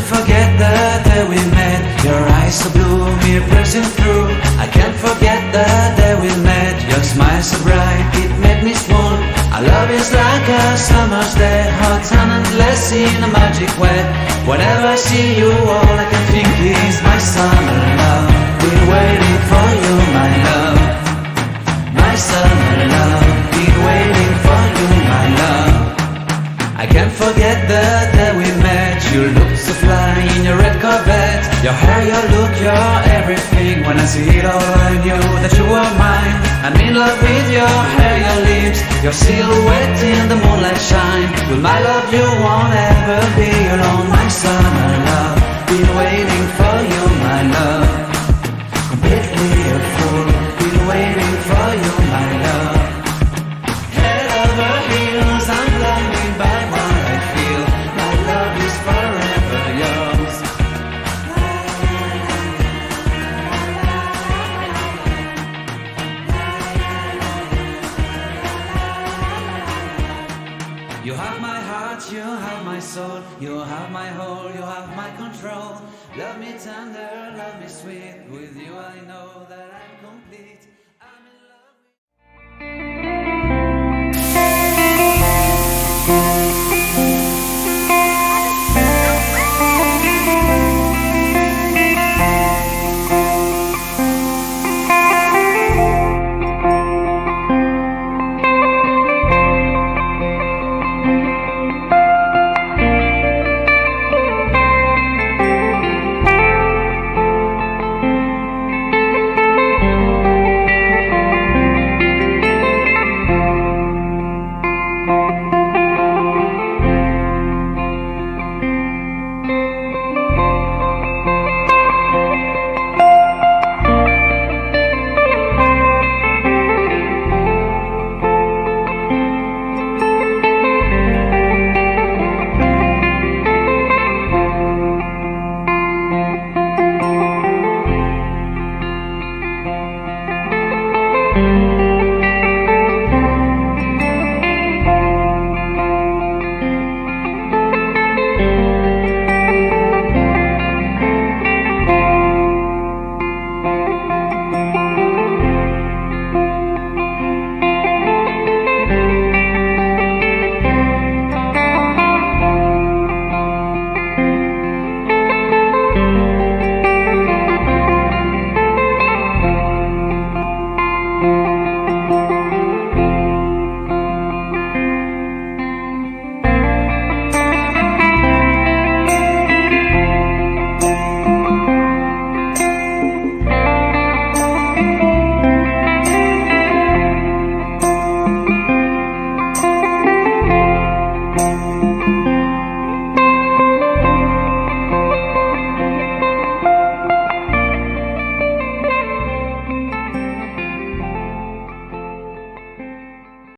forget the day we met. Your eyes so blue, me pressing through. I can't forget the day we met. Your smile so bright, it made me swoon. Our love is like a summer's day, hot and endless in a magic way. Whenever I see you, all I can think is my summer love. Been waiting for you, my love. My summer love. Been waiting for you, my love. I can't forget the day we met. You looked so fly in your red Corvette. Your hair, your look, your everything. When I see it all, I knew that you were mine. I'm in love with your hair, your lips, your silhouette in the moonlight shine. With my love you won't ever be alone. My summer love, been waiting for you, my love. Completely a fool, been waiting for you, my love. Head over heels, I'm blinded by what I feel. My love is forever yours. You have my heart, you have my soul, you have my whole, you have my control. Love me tender, love me sweet. With you I know that I'm complete.